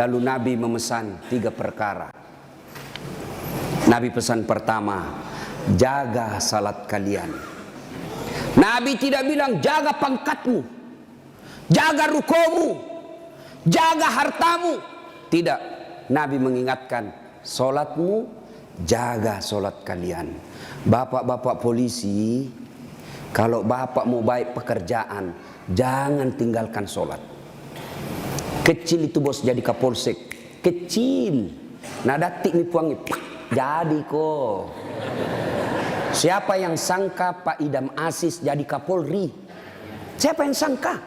Lalu Nabi memesan 3 perkara. Nabi pesan pertama, jaga salat kalian. Nabi tidak bilang jaga pangkatmu, jaga rukomu, jaga hartamu. Tidak. Nabi mengingatkan, salatmu, jaga salat kalian. Bapak-bapak polisi, kalau bapak mau baik pekerjaan, jangan tinggalkan salat. Kecil itu bos jadi kapolsek, kecil. Nah datik nih puangi, jadi kok. Siapa yang sangka Pak Idam Aziz jadi Kapolri? Siapa yang sangka?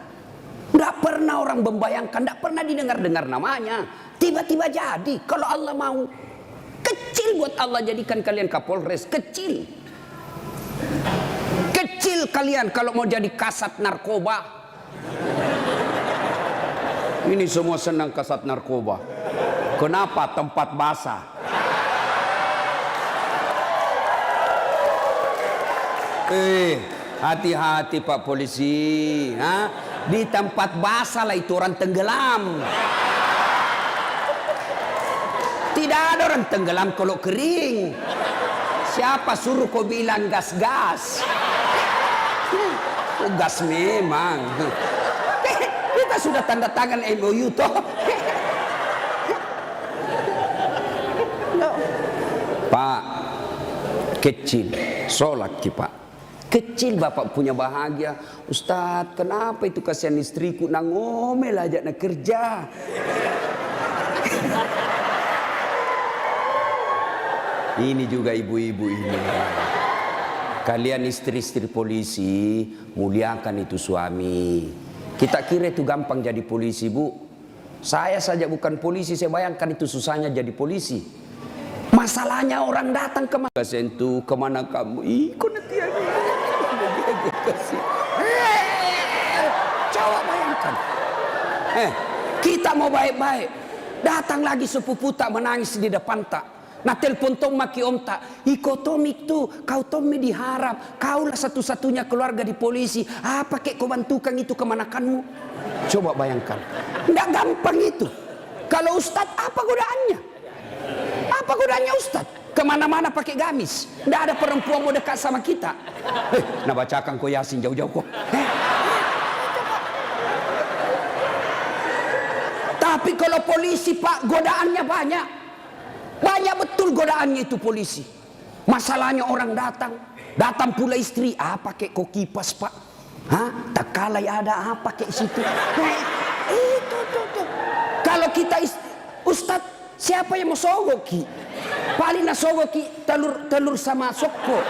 Nggak pernah orang membayangkan, nggak pernah didengar-dengar namanya. Tiba-tiba jadi. Kalau Allah mau, kecil buat Allah jadikan kalian Kapolres, kecil. Kecil kalian kalau mau jadi kasat narkoba. Ini semua senang kasat narkoba. Kenapa? Tempat basah. Hati-hati Pak Polisi. Di tempat basah lah itu orang tenggelam. Tidak ada orang tenggelam kalau kering. Siapa suruh kau bilang gas-gas? Gas memang. Kita sudah tanda tangan MOU toh. Pak, kecil, sholat Pak. Kecil bapak punya bahagia. Ustadz, kenapa itu kasihan istriku nangomel aja nak kerja. Ini juga ibu-ibu ini. Kalian istri-istri polisi, muliakan itu suami. Kita kira itu gampang jadi polisi, Bu. Saya saja bukan polisi, saya bayangkan itu susahnya jadi polisi. Masalahnya orang datang ke mana? Sentuh, kemana kamu? Ih, kok nanti coba bayangkan. Kita mau baik-baik. Datang lagi sepupu tak menangis di depan tak. Nah telepon tom maki om tak. Iko tomik tu, kau Tommy diharap. Kaulah satu-satunya keluarga di polisi. Apa kek kau bantukan itu kemanakanmu? Coba bayangkan. Nggak gampang itu. Kalau Ustadz apa godaannya? Apa godaannya Ustadz? Kemana-mana pakai gamis. Nggak ada perempuan mau dekat sama kita. Nah bacakan kau Yasin jauh-jauh kok. Tapi kalau polisi Pak, godaannya banyak. Banyak betul godaannya itu polisi. Masalahnya orang datang pula istri. Pakai kok kipas Pak? Tak kalai ada apa kayak situ. Itu. Kalau kita Ustadz, siapa yang mau sogoki? Paling nasogoki telur sama soko.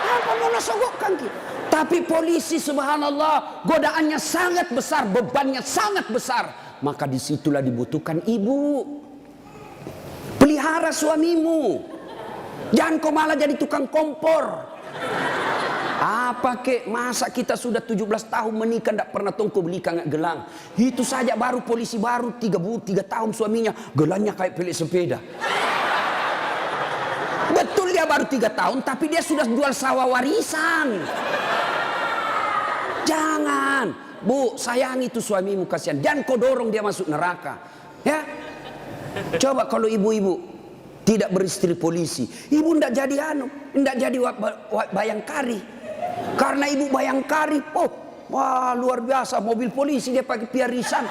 Apa mau nasogokkan ki? Tapi polisi subhanallah godaannya sangat besar, bebannya sangat besar. Maka disitulah dibutuhkan ibu. Pelihara suamimu. Jangan kau malah jadi tukang kompor. Apa kek masa kita sudah 17 tahun menikah tidak pernah tongko beli gelang. Itu saja baru polisi baru 3 tahun suaminya gelangnya kayak pelik sepeda. Betul dia baru 3 tahun tapi dia sudah jual sawah warisan. Jangan, Bu, sayangi itu suamimu kasihan. Jangan kau dorong dia masuk neraka. Ya. Coba kalau ibu-ibu tidak beristri polisi, ibu ndak jadi ndak jadi bayangkari. Karena ibu bayangkari, wah luar biasa mobil polisi dia pakai piarisan.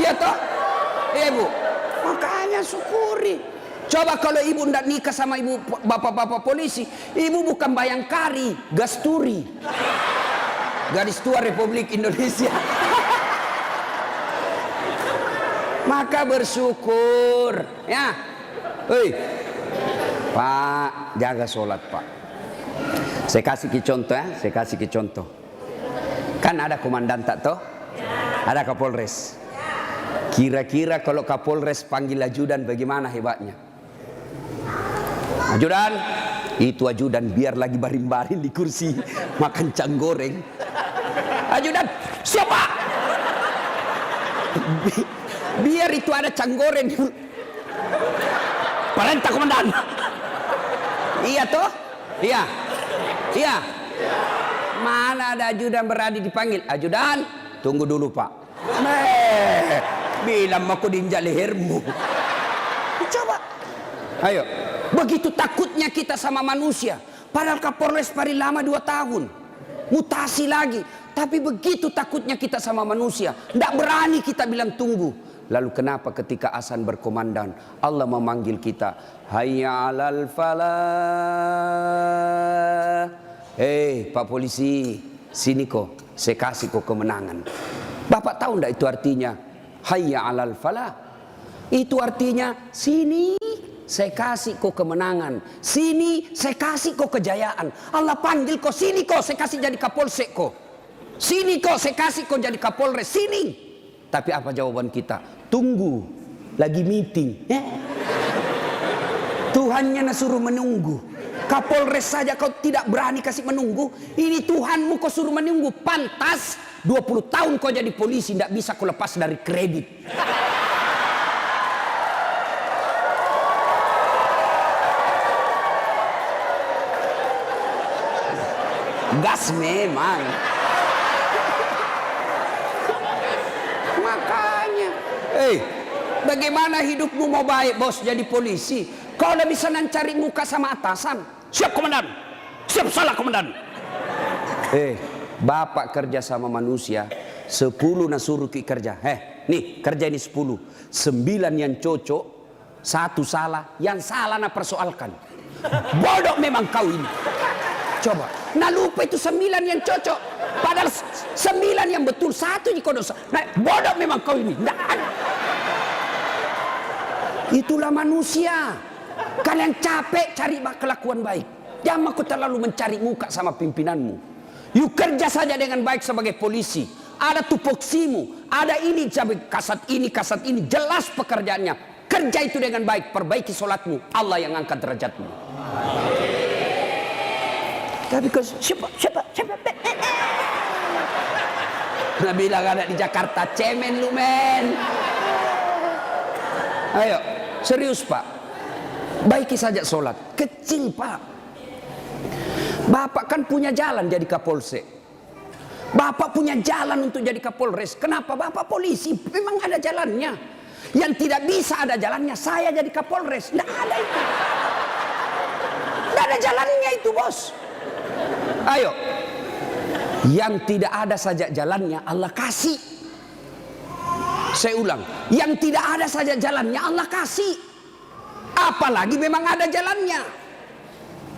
Iya toh? Iya Bu. Makanya syukuri. Coba kalau ibu ndak nikah sama ibu bapak-bapak polisi, ibu bukan bayangkari, gasturi. Garis Tua Republik Indonesia. Maka bersyukur ya. Pak, jaga sholat Pak. Saya kasih contoh ya, saya kasih contoh. Kan ada komandan tak toh? Ada Kapolres. Kira-kira kalau Kapolres panggil ajudan bagaimana hebatnya? Ajudan, itu ajudan biar lagi baring-baring di kursi makan cang goreng. Ajudan, siapa? Biar itu ada cang goreng. Perintah komandan. Iya toh? Iya. Iya. Mana ada ajudan berani dipanggil? Ajudan, tunggu dulu Pak. Bilang aku diinjak lehermu. Coba. Ayo. Begitu takutnya kita sama manusia. Padahal Kapolres paling lama 2 tahun. Mutasi lagi. Tapi begitu takutnya kita sama manusia. Tidak berani kita bilang tunggu. Lalu kenapa ketika azan berkumandang Allah memanggil kita, hayya 'alal falah. Hei Pak Polisi, sini kok, saya kasih kok kemenangan. Bapak tahu enggak itu artinya hayya 'alal falah? Itu artinya sini saya kasih kok kemenangan, sini saya kasih kok kejayaan. Allah panggil kok, sini kok saya kasih jadi Kapolsek kok, sini kok saya kasih kok jadi Kapolres, sini. Tapi apa jawaban kita? Tunggu, lagi meeting. Tuhannya suruh menunggu. Kapolres saja kau tidak berani kasih menunggu. Ini Tuhanmu kau suruh menunggu. Pantas 20 tahun kau jadi polisi, tidak bisa kau lepas dari kredit. Gas memang. Makanya, bagaimana hidupmu mau baik bos jadi polisi? Kau udah bisa cari muka sama atasan. Siap komandan, siap salah komandan. Bapak kerja sama manusia, 10 suruh ki kerja. Nih kerja ini 10, 9 yang cocok, 1 salah, yang salah persoalkan. Bodoh memang kau ini. Coba, lupa itu 9 yang cocok, padahal 9 yang betul, 1 yang kau dosa. Bodoh memang kau ini. Itulah manusia. Kalian capek cari kelakuan baik. Jangan kau terlalu mencari muka sama pimpinanmu. Yuk kerja saja dengan baik sebagai polisi. Ada tupoksimu, ada ini, kasat ini, jelas pekerjaannya. Kerja itu dengan baik, perbaiki sholatmu, Allah yang angkat derajatmu. Tapi kau siapa? Nah bilang ada di Jakarta, cemen lu men. Ayo, serius Pak. Baiki saja sholat. Kecil Pak. Bapak kan punya jalan jadi Kapolsek. Bapak punya jalan untuk jadi Kapolres. Kenapa? Bapak polisi, memang ada jalannya. Yang tidak bisa ada jalannya, saya jadi Kapolres. Tidak ada itu. Tidak ada jalannya itu bos. Ayo. Yang tidak ada saja jalannya Allah kasih. Saya ulang, yang tidak ada saja jalannya Allah kasih. Apalagi memang ada jalannya.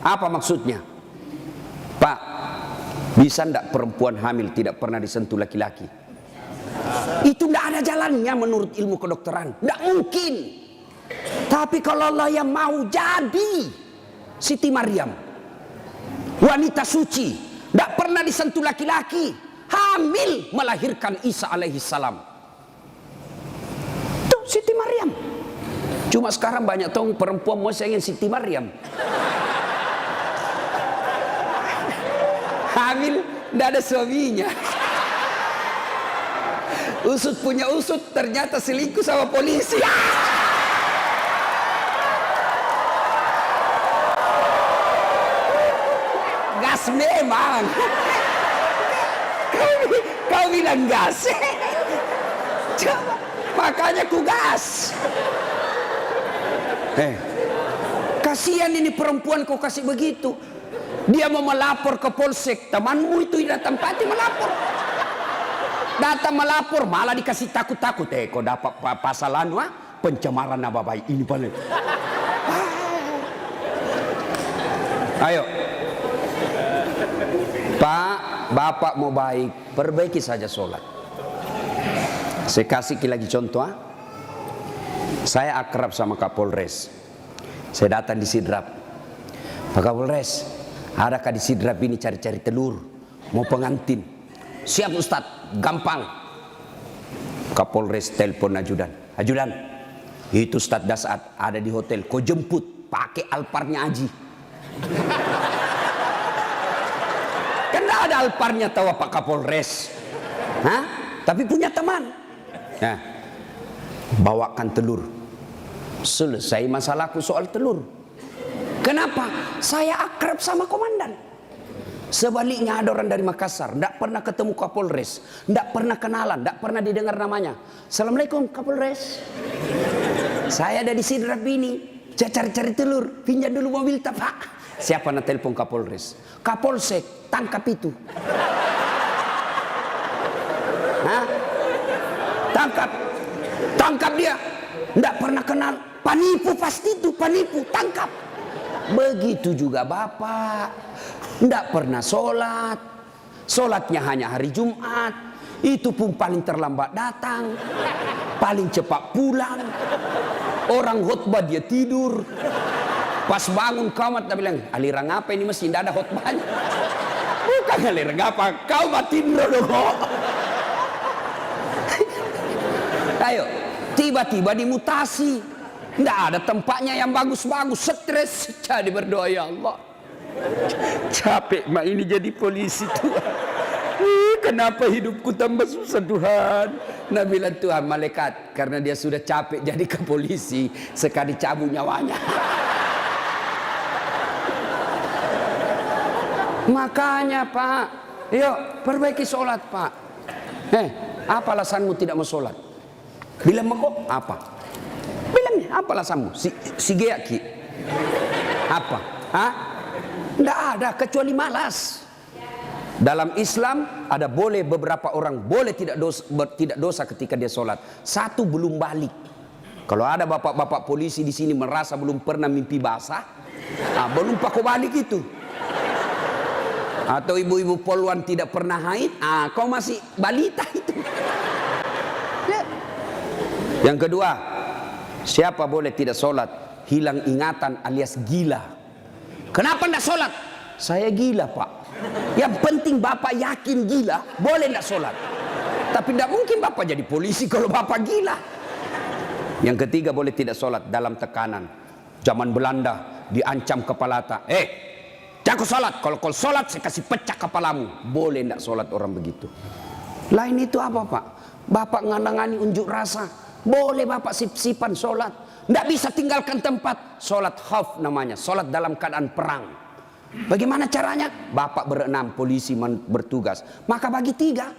Apa maksudnya? Pak, bisa ndak perempuan hamil tidak pernah disentuh laki-laki? Itu ndak ada jalannya menurut ilmu kedokteran. Ndak mungkin. Tapi kalau Allah yang mau jadi Siti Maryam, wanita suci, ndak pernah disentuh laki-laki, hamil melahirkan Isa alaihissalam. Tuh Siti Maryam. Cuma sekarang banyak tahu perempuan mau ingin Siti Maryam. Hamil, tidak ada suaminya. Usut punya usut, ternyata selingkuh sama polisi. Gas memang. Kau bilang gas. Coba, makanya ku gas. Kasihan ini perempuan kau kasih begitu. Dia mau melapor ke polsek, temanmu itu datang pati melapor. Datang melapor malah dikasih takut-takut. Kau dapat pasalan pencemaran nama baik ini paling. Ayo. Pak, Bapak mau baik, perbaiki saja sholat. Saya kasih lagi contoh. Saya akrab sama Kapolres. Saya datang di Sidrap. Pak Kapolres, adakah di Sidrap ini cari-cari telur? Mau pengantin. Siap Ustadz, gampang. Kapolres telepon ajudan. Ajudan, itu Ustadz Dasat ada di hotel. Kau jemput, pakai Alparnya Aji. Kan ada Alparnya tahu Pak Kapolres. Tapi punya teman. Nah, bawakan telur. Selesai masalahku soal telur. Kenapa? Saya akrab sama komandan. Sebaliknya ada orang dari Makassar, tidak pernah ketemu Kapolres, tidak pernah kenalan, tidak pernah didengar namanya. Assalamualaikum Kapolres. Saya ada di Sidrap ini, saya cari-cari telur, pinjam dulu mobil tak Pak. Siapa nak telepon Kapolres? Kapolsek, tangkap itu. Hah? Tangkap dia. Tidak pernah kenal, penipu pasti itu, penipu, tangkap. Begitu juga Bapak. Tidak pernah sholat, sholatnya hanya hari Jumat, itu pun paling terlambat datang, paling cepat pulang. Orang khutbah dia tidur, pas bangun kamat dia bilang, aliran apa ini masih tidak ada khutbahnya. Bukan aliran apa, kau matiin dulu. Ayo, tiba-tiba dimutasi, tidak ada tempatnya yang bagus-bagus, stres, jadi berdoa ya Allah. Capek mak ini jadi polisi Tuhan. Kenapa hidupku tambah susah Tuhan? Nah bilang Tuhan malaikat, karena dia sudah capek jadi ke polisi, sekali cabut nyawanya. Makanya Pak, yuk perbaiki sholat Pak. Apa alasanmu tidak mau sholat? Bilang kok apa? Bilangnya apa alasanmu? Si Geaki. Apa? Hah? Tidak ada kecuali malas. Dalam Islam ada boleh beberapa orang boleh tidak dosa ketika dia sholat. Satu, belum balik. Kalau ada bapak-bapak polisi di sini merasa belum pernah mimpi basah, belum pakai balik itu. Atau ibu-ibu poluan tidak pernah haid, kau masih balita itu. Yang kedua, siapa boleh tidak sholat? Hilang ingatan alias gila. Kenapa tidak sholat? Saya gila Pak. Yang penting Bapak yakin gila, boleh tidak sholat. Tapi tidak mungkin Bapak jadi polisi kalau Bapak gila. Yang ketiga, boleh tidak sholat dalam tekanan. Zaman Belanda diancam kepala tak. Jangan sholat. Kalau kau sholat saya kasih pecah kepalamu. Boleh tidak sholat orang begitu. Lain itu apa Pak? Bapak nganangani unjuk rasa. Boleh Bapak sip-sipan sholat. Tidak bisa tinggalkan tempat. Sholat khauf namanya, sholat dalam keadaan perang. Bagaimana caranya? Bapak berenam, polisi bertugas, maka bagi tiga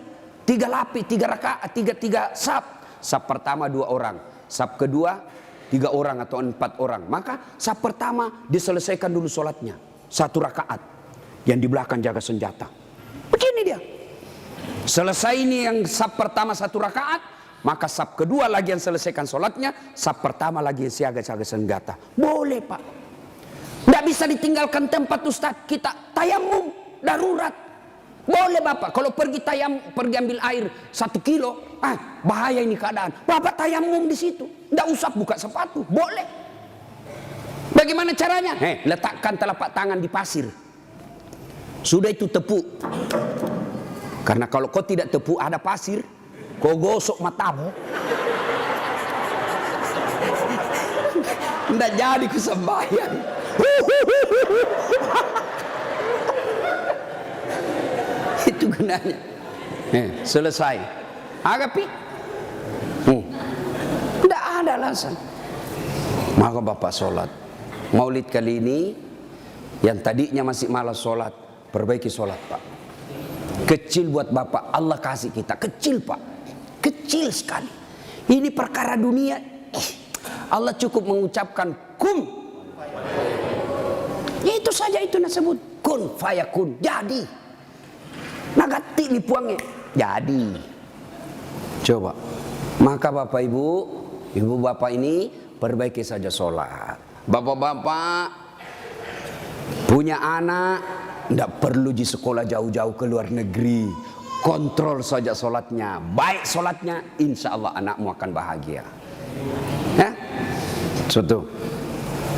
lapis, 3 rakaat, tiga saf. Saf pertama 2 orang, saf kedua 3 orang atau 4 orang. Maka saf pertama diselesaikan dulu sholatnya 1 rakaat, yang di belakang jaga senjata. Begini dia. Selesai ini yang saf pertama 1 rakaat, maka saf kedua lagi yang selesaikan sholatnya, saf pertama lagi yang siaga-siaga senjata. Boleh Pak. Tidak bisa ditinggalkan tempat Ustaz. Kita tayamum darurat. Boleh Bapak. Kalau pergi ambil air 1 kilo, bahaya ini keadaan. Bapak tayamum di situ. Tidak usah buka sepatu. Boleh. Bagaimana caranya? Letakkan telapak tangan di pasir. Sudah itu tepuk. Karena kalau kau tidak tepuk ada pasir, kau gosok matamu. Tidak jadi kesembahyang. Itu gunanya. Selesai. Agapi. Tidak ada alasan. Maka Bapak sholat. Maulid kali ini, yang tadinya masih malas sholat, perbaiki sholat Pak. Kecil buat Bapak, Allah kasih kita. Kecil Pak. Kecil sekali. Ini perkara dunia. Allah cukup mengucapkan kun. Itu saja itu disebut kun fayakun. Jadi. Nagati lipuangnya. Jadi. Coba. Maka Bapak Ibu, Ibu Bapak ini perbaiki saja sholat. Bapak-bapak punya anak, tidak perlu di sekolah jauh-jauh ke luar negeri. Kontrol saja sholatnya. Baik sholatnya, insya Allah anakmu akan bahagia. Satu.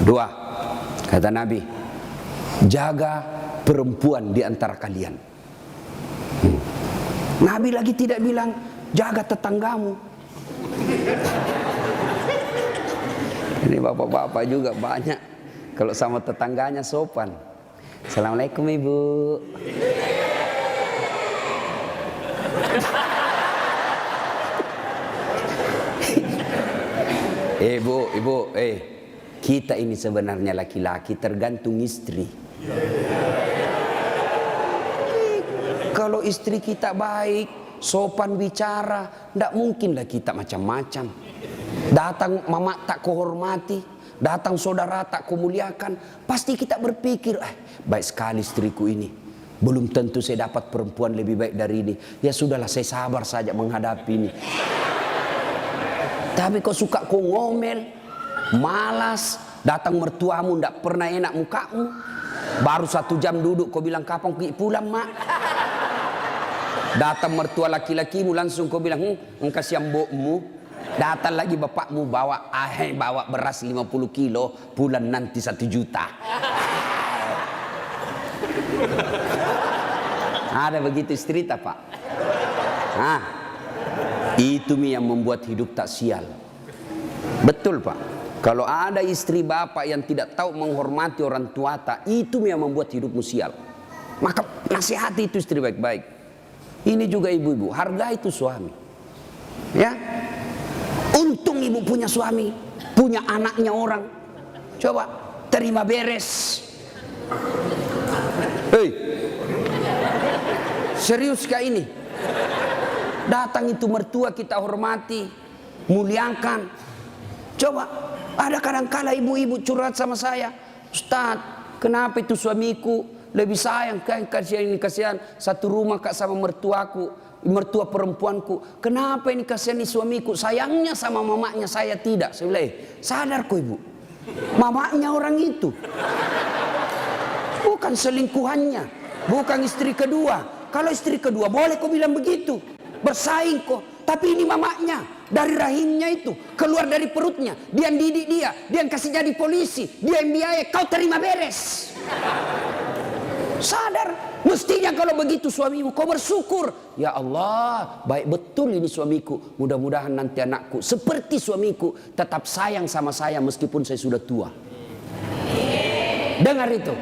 2. Kata Nabi, jaga perempuan di antara kalian. Nabi lagi tidak bilang jaga tetanggamu. Ini bapak-bapak juga banyak kalau sama tetangganya sopan. Assalamualaikum Ibu. Ibu, kita ini sebenarnya laki-laki tergantung istri. kalau istri kita baik, sopan bicara, tidak mungkinlah kita macam-macam. Datang mama tak kuhormati, datang saudara tak kumuliakan, pasti kita berpikir, baik sekali istriku ini. Belum tentu saya dapat perempuan lebih baik dari ini. Ya sudahlah, saya sabar saja menghadapi ini. Tapi kau suka kau ngomel, malas, datang mertuamu tidak pernah enak mukamu. Baru 1 jam duduk kau bilang kapan kau pulang mak. Datang mertua laki-lakimu langsung kau bilang kasih mbokmu. Datang lagi bapakmu bawa beras 50 kilo, pulang nanti 1 juta. Ada begitu cerita pak. Itu yang membuat hidup tak sial. Betul pak. Kalau ada istri bapak yang tidak tahu menghormati orang tua tak, itu yang membuat hidupmu sial. Maka nasihati itu istri baik-baik. Ini juga ibu-ibu, hargai itu suami. Ya. Untung ibu punya suami, punya anaknya orang. Coba terima beres. Hei, serius kah ini? Datang itu mertua kita hormati, muliakan. Coba, ada kadang-kala ibu-ibu curhat sama saya, Ustaz, kenapa itu suamiku lebih sayang, kasihan satu rumah kak sama mertuaku, mertua perempuanku. Kenapa ini kasihan suamiku, sayangnya sama mamanya saya tidak. Saya bilang, sadar kok ibu, mamanya orang itu, bukan selingkuhannya, bukan istri kedua. Kalau istri kedua boleh kau bilang begitu, bersaing kok. Tapi ini mamanya, dari rahimnya itu, keluar dari perutnya, dia yang didik dia yang kasih jadi polisi, dia yang biaya, kau terima beres. Sadar, mestinya kalau begitu suamimu, kau bersyukur. Ya Allah, baik betul ini suamiku. Mudah-mudahan nanti anakku seperti suamiku, tetap sayang sama saya meskipun saya sudah tua. Dengar itu.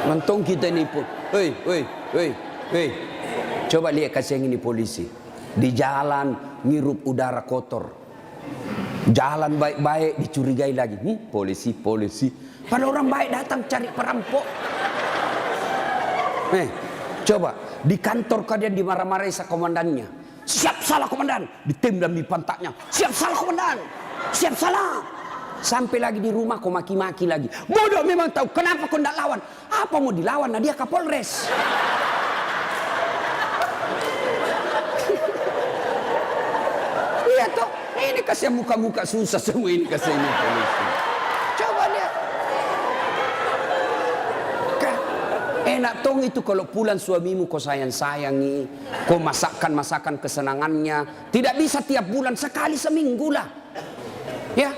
Mentong kita ini pun, hei, coba lihat kasih yang ini polisi. Di jalan ngirup udara kotor. Jalan baik-baik dicurigai lagi. Polisi. Padahal orang baik datang cari perampok. Coba di kantor kalian dimarah-marahi sa komandannya. Siap salah komandan, ditembak di pantatnya. Siap salah komandan, siap salah. Sampai lagi di rumah kau maki-maki lagi. Bodoh memang tahu kenapa kau tidak lawan. Apa mau dilawan? Nah dia Kapolres. Iya toh. Ini kasih muka-muka susah semua ini kasih ini polisi. Coba lihat. Enak tong itu kalau pulang suamimu kau sayang-sayangi. Kau masakan kesenangannya. Tidak bisa tiap bulan, sekali seminggu lah. Ya.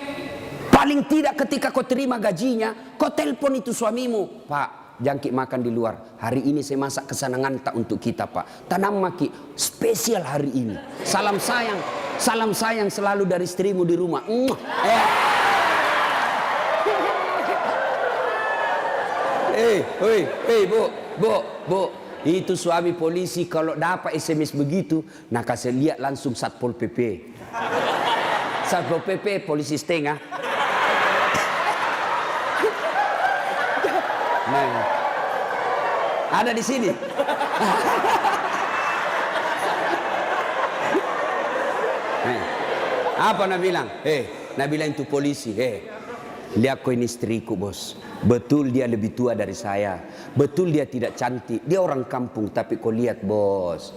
Paling tidak ketika kau terima gajinya, kau telepon itu suamimu. Pak, jangkit makan di luar. Hari ini saya masak kesenangan tak untuk kita pak. Tanam maki, spesial hari ini. Salam sayang selalu dari istrimu di rumah. Bu. Itu suami polisi kalau dapat SMS begitu, nah kasih lihat langsung Satpol PP. Satpol PP polisi setengah. Ada di sini. Apa nak bilang? Nak bilang itu polisi. Lihat kau ini istriku bos. Betul dia lebih tua dari saya. Betul dia tidak cantik. Dia orang kampung. Tapi kau lihat bos.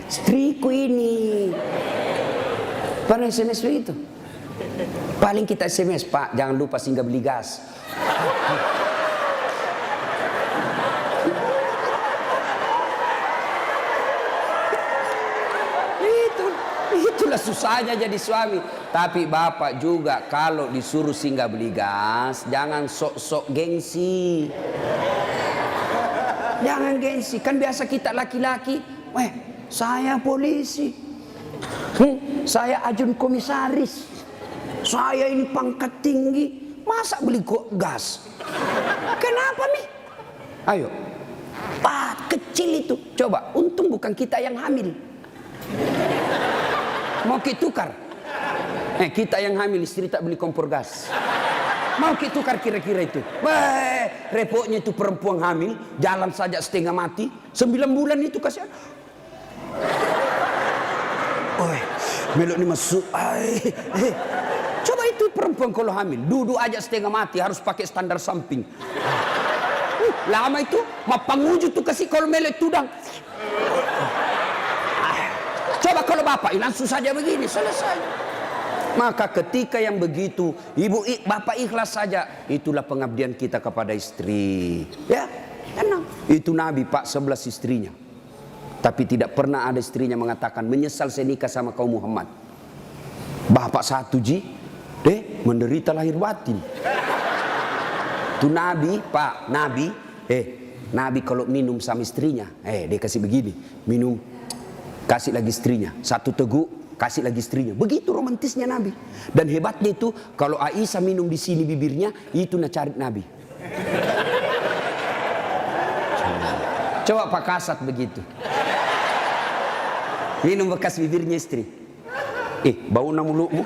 Istriku ini. Pernah SMS begitu? Paling kita SMS, Pak, jangan lupa singgah beli gas. Itulah susahnya jadi suami. Tapi bapak juga kalau disuruh singgah beli gas, jangan sok-sok gengsi. Jangan gengsi. Kan biasa kita laki-laki, saya polisi, saya ajun komisaris, saya ini pangkat tinggi, masa beli gas? Kenapa nih? Ayo, Pak, kecil itu. Coba, untung bukan kita yang hamil. Mau kita tukar? Kita yang hamil, istri tak beli kompor gas. Mau kita tukar kira-kira itu. Repotnya itu perempuan hamil, jalan saja setengah mati, 9 bulan itu kasihan. Melok ini masuk. Coba itu perempuan kalau hamil, duduk aja setengah mati, harus pakai standar samping. Lama itu, mapangujud tuh kasih kalau melek tudang. Coba kalau bapak, langsung saja begini, selesai. Maka ketika yang begitu, bapak ikhlas saja, itulah pengabdian kita kepada istri. Ya, tenang. Itu Nabi Pak 11 istrinya. Tapi tidak pernah ada istrinya mengatakan menyesal saya nikah sama kaum Muhammad. Bapak satu menderita lahir batin. Itu Nabi Pak, Nabi kalau minum sama istrinya, dia kasih begini, minum, kasih lagi istrinya, satu teguk, kasih lagi istrinya. Begitu romantisnya Nabi. Dan hebatnya itu kalau Aisyah minum di sini bibirnya, itu nak cari Nabi. Coba Pak Kasat begitu. Minum bekas bibirnya istri. Bau na mulutmu.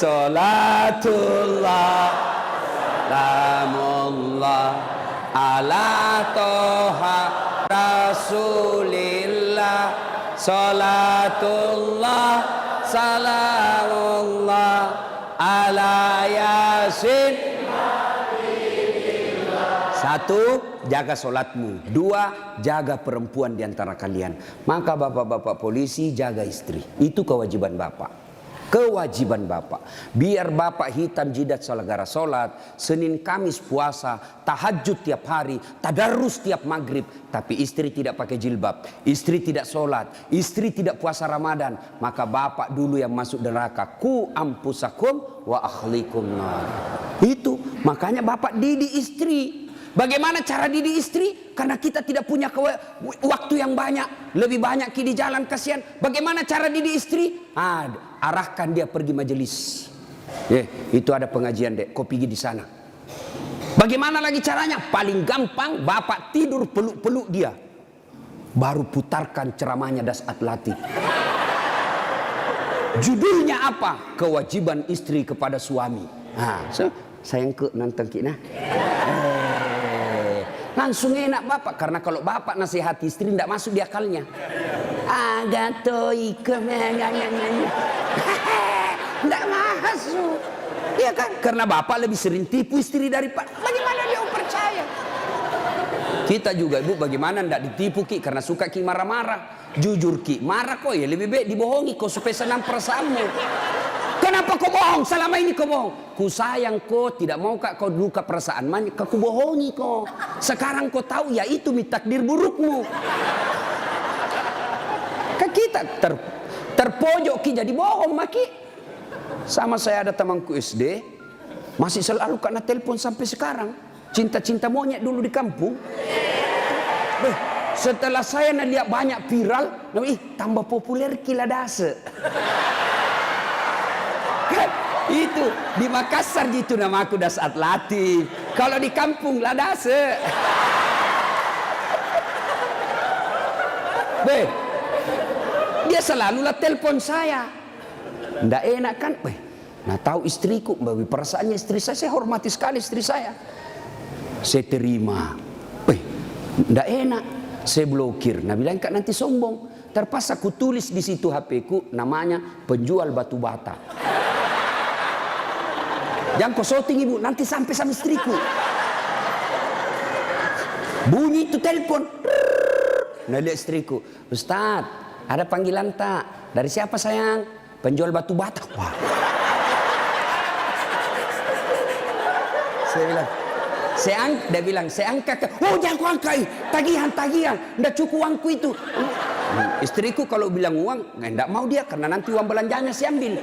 Salatullah salamullah ala toha rasulillah, salatullah salamullah ala yasin. Satu, jaga solatmu. Dua, jaga perempuan di antara kalian. Maka bapak-bapak polisi jaga istri. Itu kewajiban bapak. Kewajiban bapak. Biar bapak hitam jidat gara solat, Senin Kamis puasa, tahajud tiap hari, tadarus tiap maghrib. Tapi istri tidak pakai jilbab, istri tidak solat, istri tidak puasa Ramadan. Maka bapak dulu yang masuk neraka. Ku ampusakum wa akhlikum nar. Itu makanya bapak didik istri. Bagaimana cara didik istri? Karena kita tidak punya waktu yang banyak. Lebih banyak di jalan, kasihan. Bagaimana cara didik istri? Arahkan dia pergi majelis. Itu ada pengajian dek, kau pergi di sana. Bagaimana lagi caranya? Paling gampang, bapak tidur peluk-peluk dia. Baru putarkan ceramahnya Dasat Latif. Judulnya apa? Kewajiban istri kepada suami. Sayang ke nonton kita. Langsung enak bapak. Karena kalau bapak nasihati istri tidak masuk di akalnya. Tidak masuk. Iya kan? Karena bapak lebih sering tipu istri daripada. Bagaimana dia percaya? Kita juga ibu bagaimana tidak ditipu Ki. Karena suka Ki marah-marah. Jujur Ki, marah kok ya lebih baik dibohongi kau supaya senang perasaanmu. Kenapa kau bohong? Selama ini kau bohong. Ku sayang kau, tidak mau kau luka perasaan. Kau bohongi kau. Sekarang kau tahu ya itu takdir burukmu. Kita terpojok Ki jadi bohong maki. Sama saya ada temanku SD, masih selalu kena telepon sampai sekarang. Cinta-cinta monyet dulu di kampung. Setelah saya lihat banyak viral, tambah populer Kila Dase. Itu di Makassar gitu nama aku Dasat Latif. Kalau di kampung Ladase. Dia selalu lah telepon saya. Nggak enak kan? Nah tahu istriku, perasaannya istri saya hormati sekali istri saya. Saya terima. Nggak enak. Saya blokir. Nah bilang Kak nanti sombong. Terpaksa ku tulis di situ HP ku namanya penjual batu bata. Jangan kau shooting ibu, nanti sampai sama istriku. Bunyi itu telepon. Nah lihat istriku, Ustaz, ada panggilan tak? Dari siapa sayang? Penjual batu bata. Wah. Saya bilang, dia bilang, saya angkat. Oh jangan kau angkat, tagihan. Nggak cukup uangku itu. Istriku kalau bilang uang, nggak mau dia karena nanti uang belanjanya saya ambil.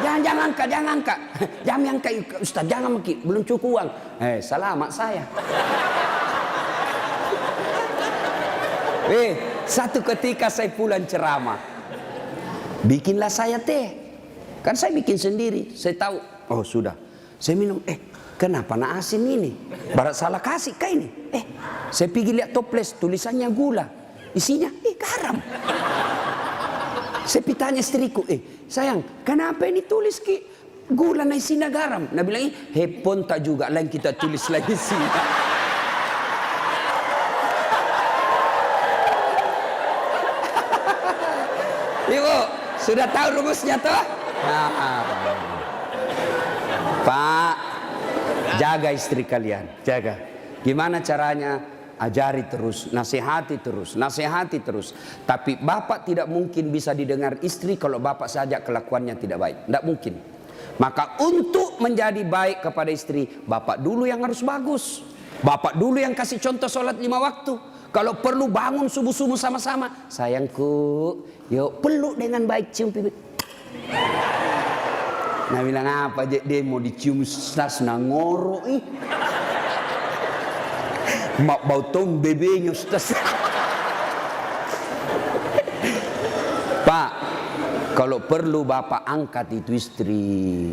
Jangan angkat. Jangan angkat Ustaz, jangan Maki, belum cukup uang. Salah mak saya. Satu ketika saya pulang ceramah. Bikinlah saya teh. Kan saya bikin sendiri. Saya tahu, oh sudah. Saya minum, kenapa nak asin ini? Barat salah kasih kah ini? Saya pergi lihat toples, tulisannya gula. Isinya, garam. Saya tanya istriku, sayang, kenapa ini tulis ki gula na isina garam? Nabi bilang, hepon tak juga, lain kita tulis lagi sini. Ibu, sudah tahu rumusnya toh? Pak, jaga istri kalian, jaga. Gimana caranya? Ajari terus, nasihati terus, nasihati terus. Tapi bapak tidak mungkin bisa didengar istri kalau bapak saja kelakuannya tidak baik. Tidak mungkin. Maka untuk menjadi baik kepada istri, bapak dulu yang harus bagus. Bapak dulu yang kasih contoh sholat 5 waktu. Kalau perlu bangun subuh-subuh sama-sama. Sayangku, yuk peluk dengan baik, cium pipi. Nah bilang apa aja dia mau dicium stas nangoro ih. Mak bau tong bebenya stas. Pak, kalau perlu bapak angkat itu istri.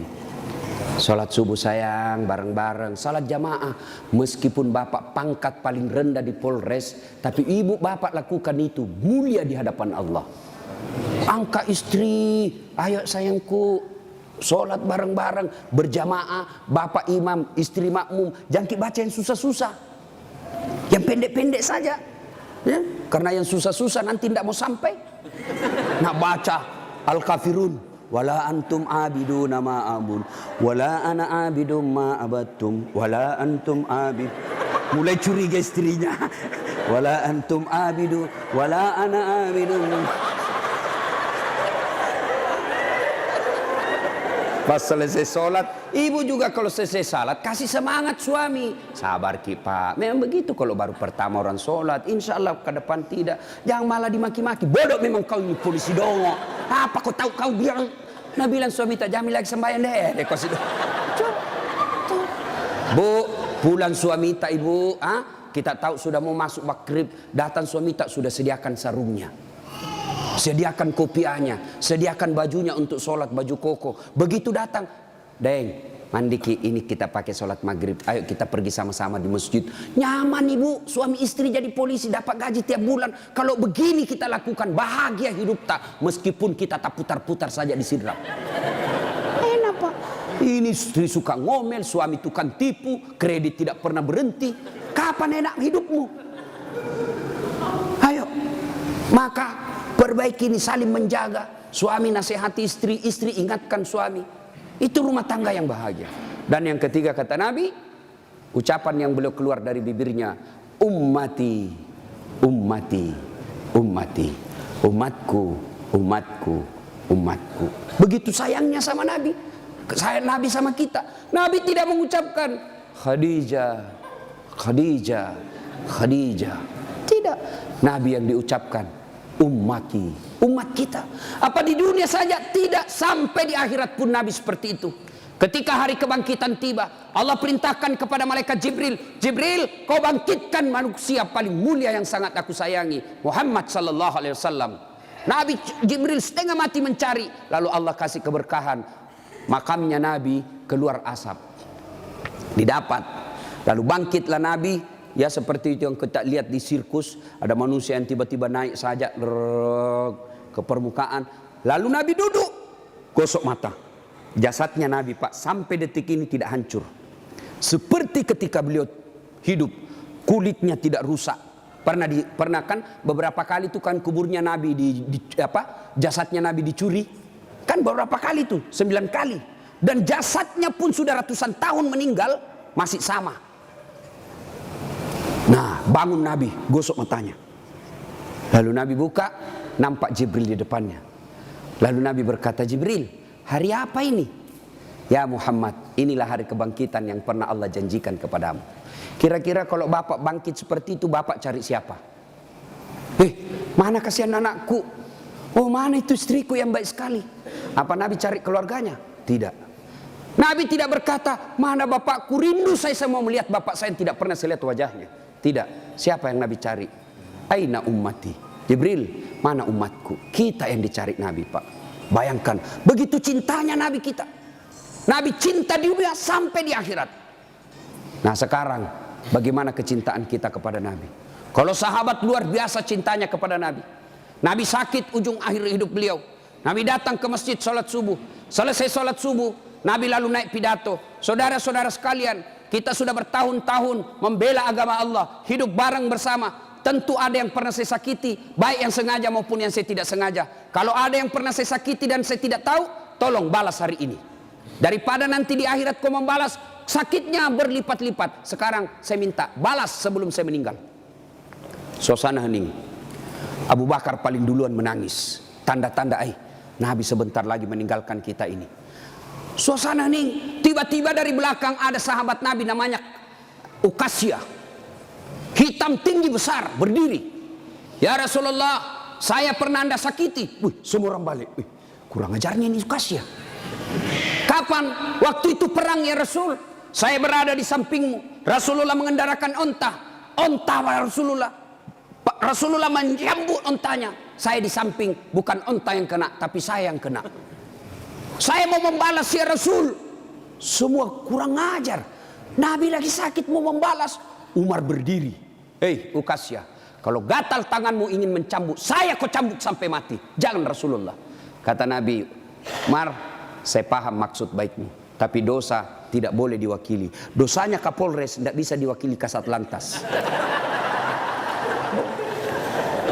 Sholat subuh sayang, bareng-bareng, salat jamaah. Meskipun bapak pangkat paling rendah di Polres, tapi ibu bapak lakukan itu mulia di hadapan Allah. Angkat istri, ayo sayangku, sholat bareng-bareng, berjamaah, bapak imam, istri makmum. Jangan baca yang susah-susah, yang pendek-pendek saja, ya? Karena yang susah-susah nanti tidak mau sampai. Nak baca Al-Kafirun, wala antum abiduna ma abun, wala ana abidum ma abattum, wala antum abid. Mulai curiga istrinya. Wala antum abidu, wala ana abidum. Pas selesai sholat, ibu juga kalau selesai sholat kasih semangat suami. Sabar ki pak, memang begitu kalau baru pertama orang sholat. Insya Allah ke depan tidak. Jangan malah dimaki-maki. Bodoh memang kau ini polisi dongo. Apa kau tahu kau bilang? Nah bilang suami tak jamin lagi sembahyang deh. Kau sudah. Bu, pulang suami tak ibu. Kita tahu sudah mau masuk maghrib. Datang suami tak sudah sediakan sarungnya. Sediakan kopiahnya, sediakan bajunya untuk sholat, baju koko. Begitu datang, Deng, mandi ki, ini kita pakai sholat maghrib. Ayo kita pergi sama-sama di masjid. Nyaman ibu, suami istri jadi polisi dapat gaji tiap bulan. Kalau begini kita lakukan, bahagia hidup tak. Meskipun kita tak putar-putar saja di sidrap. Enak pak. Ini istri suka ngomel, suami tukang tipu, kredit tidak pernah berhenti. Kapan enak hidupmu? Ayo, maka perbaiki ini, saling menjaga. Suami nasihati istri, istri ingatkan suami. Itu rumah tangga yang bahagia. Dan yang ketiga kata Nabi, ucapan yang beliau keluar dari bibirnya, ummati, ummati, ummati, umatku, umatku, umatku. Begitu sayangnya sama Nabi. Sayang Nabi sama kita. Nabi tidak mengucapkan Khadijah, Khadijah, Khadijah. Tidak. Nabi yang diucapkan ummati, umat kita. Apa di dunia saja? Tidak, sampai di akhirat pun Nabi seperti itu. Ketika hari kebangkitan tiba, Allah perintahkan kepada malaikat Jibril, Jibril, kau bangkitkan manusia paling mulia yang sangat aku sayangi, Muhammad sallallahu alaihi wasallam. Nabi Jibril setengah mati mencari, lalu Allah kasih keberkahan. Makamnya Nabi keluar asap. Didapat. Lalu bangkitlah Nabi. Ya seperti itu yang kita lihat di sirkus. Ada manusia yang tiba-tiba naik saja ke permukaan. Lalu Nabi duduk. Gosok mata. Jasadnya Nabi pak sampai detik ini tidak hancur. Seperti ketika beliau hidup. Kulitnya tidak rusak. Pernah kan beberapa kali itu kan kuburnya Nabi jasadnya Nabi dicuri. Kan beberapa kali itu 9 kali. Dan jasadnya pun sudah ratusan tahun meninggal. Masih sama. Nah, bangun Nabi, gosok matanya. Lalu Nabi buka, nampak Jibril di depannya. Lalu Nabi berkata, Jibril, hari apa ini? Ya Muhammad, inilah hari kebangkitan yang pernah Allah janjikan kepadamu. Kira-kira kalau bapak bangkit seperti itu, bapak cari siapa? Mana kasihan anakku? Oh, mana itu istriku yang baik sekali? Apa Nabi cari keluarganya? Tidak. Nabi tidak berkata, mana bapakku, rindu saya mau melihat bapak saya yang tidak pernah saya lihat wajahnya. Tidak. Siapa yang Nabi cari? Aina ummati. Jibril, mana umatku? Kita yang dicari Nabi pak. Bayangkan, begitu cintanya Nabi kita. Nabi cinta di dunia sampai di akhirat. Nah sekarang, bagaimana kecintaan kita kepada Nabi? Kalau sahabat luar biasa cintanya kepada Nabi. Nabi sakit ujung akhir hidup beliau. Nabi datang ke masjid sholat subuh. Selesai sholat subuh, Nabi lalu naik pidato. Saudara-saudara sekalian, kita sudah bertahun-tahun membela agama Allah, hidup bareng bersama. Tentu ada yang pernah saya sakiti, baik yang sengaja maupun yang saya tidak sengaja. Kalau ada yang pernah saya sakiti dan saya tidak tahu, tolong balas hari ini. Daripada nanti di akhirat kau membalas, sakitnya berlipat-lipat. Sekarang saya minta balas sebelum saya meninggal. Suasana hening. Abu Bakar paling duluan menangis. Tanda-tanda Nabi sebentar lagi meninggalkan kita ini. Suasana hening. Tiba-tiba dari belakang ada sahabat Nabi namanya Ukasya. Hitam tinggi besar berdiri. Ya Rasulullah, saya pernah Anda sakiti. Semua orang balik. Kurang ajarnya ini Ukasya. Kapan? Waktu itu perang ya Rasul. Saya berada di sampingmu. Rasulullah mengendarakan onta. Onta Rasulullah. Rasulullah menyambut ontanya. Saya di samping, bukan onta yang kena, tapi saya yang kena. Saya mau membalas ya Rasul. Semua kurang ajar. Nabi lagi sakit mau membalas. Umar berdiri. Ukasya, kalau gatal tanganmu ingin mencambuk, saya kau cambuk sampai mati. Jangan Rasulullah. Kata Nabi, Umar, saya paham maksud baikmu, tapi dosa tidak boleh diwakili. Dosanya Kapolres tidak bisa diwakili Kasat Lantas.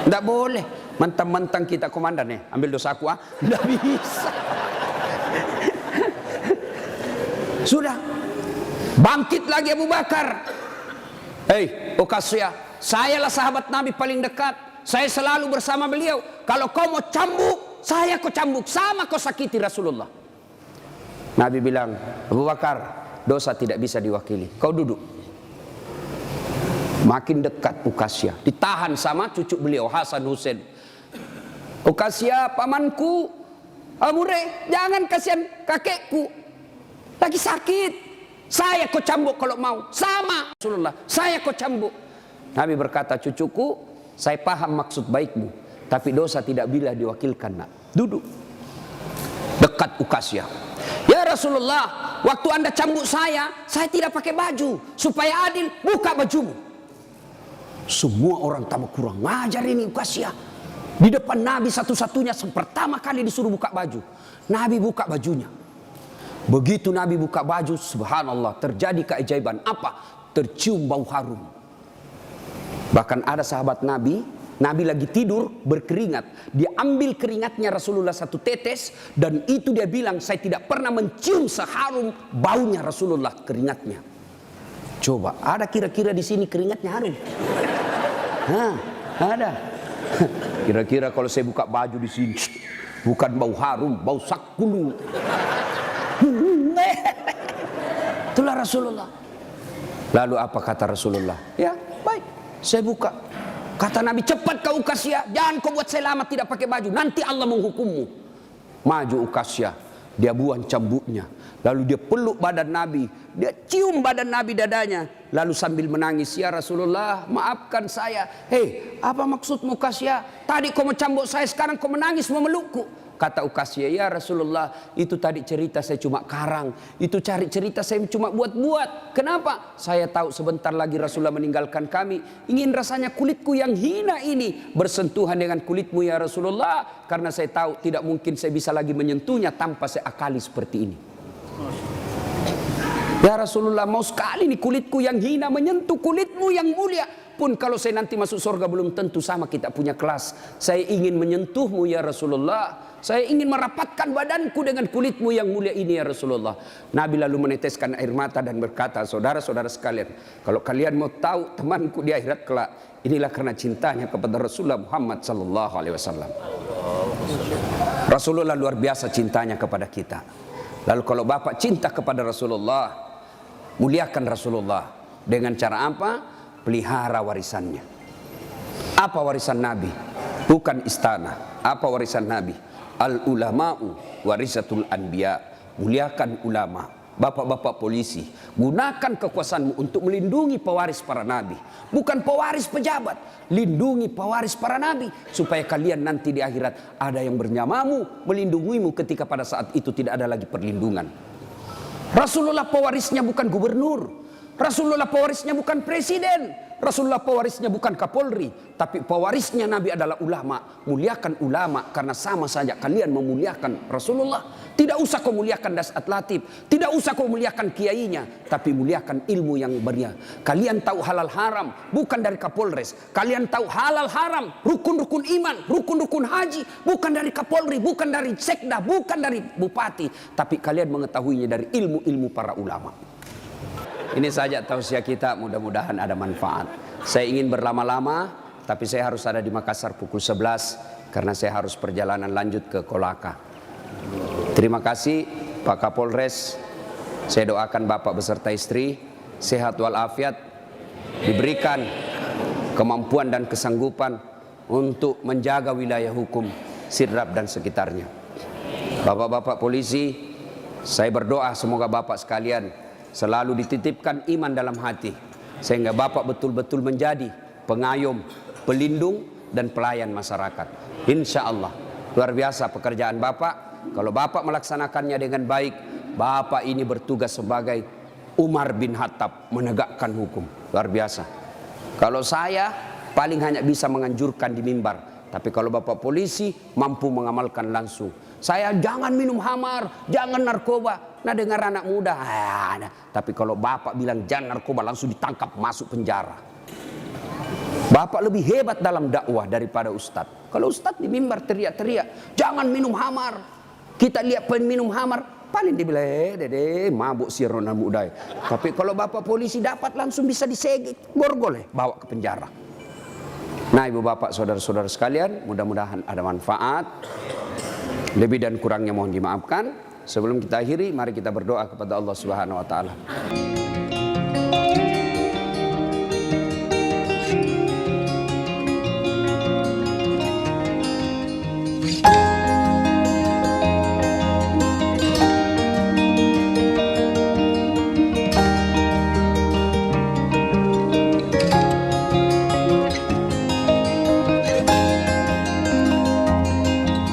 Tidak boleh. Mentang-mentang kita komandan ambil dosaku tidak bisa. Sudah. Bangkit lagi Abu Bakar. Ukasya, sayalah sahabat Nabi paling dekat. Saya selalu bersama beliau. Kalau kau mau cambuk, saya kau cambuk. Sama kau sakiti Rasulullah. Nabi bilang, Abu Bakar, dosa tidak bisa diwakili. Kau duduk. Makin dekat Ukasya. Ditahan sama cucu beliau, Hasan Hussein. Ukasya, pamanku. Amure, jangan kasihan kakekku. Lagi sakit. Saya kau cambuk kalau mau. Sama Rasulullah, saya kau cambuk. Nabi berkata, cucuku, saya paham maksud baikmu, tapi dosa tidak bila diwakilkan. Duduk. Dekat Ukasya. Ya Rasulullah, waktu Anda cambuk saya tidak pakai baju. Supaya adil, buka bajumu. Semua orang tambah kurang ngajar ini Ukasya. Di depan Nabi satu-satunya pertama kali disuruh buka baju. Nabi buka bajunya. Begitu Nabi buka baju, subhanallah, terjadi keajaiban. Apa? Tercium bau harum. Bahkan ada sahabat Nabi, Nabi lagi tidur berkeringat. Dia ambil keringatnya Rasulullah satu tetes, dan itu dia bilang, saya tidak pernah mencium seharum baunya Rasulullah keringatnya. Coba, ada kira-kira di sini keringatnya harum? Ada. Kira-kira kalau saya buka baju di sini, bukan bau harum, bau sakulu. Itulah Rasulullah. Lalu apa kata Rasulullah? Ya baik, saya buka. Kata Nabi, cepat kau Ukasya, jangan kau buat saya lama tidak pakai baju, nanti Allah menghukummu. Maju Ukasya, dia buang cambuknya. Lalu dia peluk badan Nabi, dia cium badan Nabi dadanya. Lalu sambil menangis, ya Rasulullah, maafkan saya. Apa maksudmu Ukasya? Tadi kau mencambuk saya, sekarang kau menangis memelukku. Kata Ukasya, ya Rasulullah, itu tadi cerita saya cuma karang. Itu cari cerita saya cuma buat-buat. Kenapa? Saya tahu sebentar lagi Rasulullah meninggalkan kami. Ingin rasanya kulitku yang hina ini bersentuhan dengan kulitmu ya Rasulullah. Karena saya tahu tidak mungkin saya bisa lagi menyentuhnya tanpa saya akali seperti ini. Ya Rasulullah, mau sekali nih kulitku yang hina menyentuh kulitmu yang mulia. Pun kalau saya nanti masuk surga belum tentu sama kita punya kelas. Saya ingin menyentuhmu ya Rasulullah. Saya ingin merapatkan badanku dengan kulitmu yang mulia ini ya Rasulullah. Nabi lalu meneteskan air mata dan berkata, saudara-saudara sekalian, kalau kalian mau tahu temanku di akhirat kelak, inilah karena cintanya kepada Rasulullah Muhammad sallallahu alaihi wasallam. Rasulullah luar biasa cintanya kepada kita. Lalu kalau Bapak cinta kepada Rasulullah, muliakan Rasulullah. Dengan cara apa? Pelihara warisannya. Apa warisan Nabi? Bukan istana. Apa warisan Nabi? Al-ulama'u warisatul anbiya. Muliakan ulama. Bapak-bapak polisi, gunakan kekuasaanmu untuk melindungi pewaris para nabi. Bukan pewaris pejabat. Lindungi pewaris para nabi. Supaya kalian nanti di akhirat ada yang bernyamamu, melindungimu ketika pada saat itu tidak ada lagi perlindungan. Rasulullah pewarisnya bukan gubernur. Rasulullah pewarisnya bukan presiden. Rasulullah pewarisnya bukan Kapolri, tapi pewarisnya Nabi adalah ulama. Muliakan ulama karena sama saja kalian memuliakan Rasulullah. Tidak usah kau muliakan Dasat Latif, tidak usah kau muliakan kiainya, tapi muliakan ilmu yang beria. Kalian tahu halal haram bukan dari Kapolres. Kalian tahu halal haram, rukun-rukun iman, rukun-rukun haji bukan dari Kapolri, bukan dari sekda, bukan dari bupati, tapi kalian mengetahuinya dari ilmu-ilmu para ulama. Ini saja tausiah kita, mudah-mudahan ada manfaat. Saya ingin berlama-lama, tapi saya harus ada di Makassar pukul 11 karena saya harus perjalanan lanjut ke Kolaka. Terima kasih Pak Kapolres. Saya doakan Bapak beserta istri sehat walafiat, diberikan kemampuan dan kesanggupan untuk menjaga wilayah hukum Sidrap dan sekitarnya. Bapak-bapak polisi, saya berdoa semoga Bapak sekalian selalu dititipkan iman dalam hati, sehingga Bapak betul-betul menjadi pengayom, pelindung, dan pelayan masyarakat. Insya Allah, luar biasa pekerjaan Bapak. Kalau Bapak melaksanakannya dengan baik, Bapak ini bertugas sebagai Umar bin Khattab, menegakkan hukum. Luar biasa. Kalau saya paling hanya bisa menganjurkan di mimbar, tapi kalau Bapak polisi mampu mengamalkan langsung. Saya jangan minum khamar, jangan narkoba. Nah dengar anak muda, tapi kalau Bapak bilang jangan narkoba langsung ditangkap masuk penjara. Bapak lebih hebat dalam dakwah daripada ustadz. Kalau ustadz di mimbar teriak-teriak, jangan minum khamar. Kita lihat peminum khamar, paling dibilang, dede mabuk sirron anak muda. Tapi kalau Bapak polisi dapat langsung bisa disegit, borgol bawa ke penjara. Nah ibu bapak saudara-saudara sekalian, mudah-mudahan ada manfaat. Lebih dan kurangnya mohon dimaafkan. Sebelum kita akhiri, mari kita berdoa kepada Allah Subhanahu wa taala.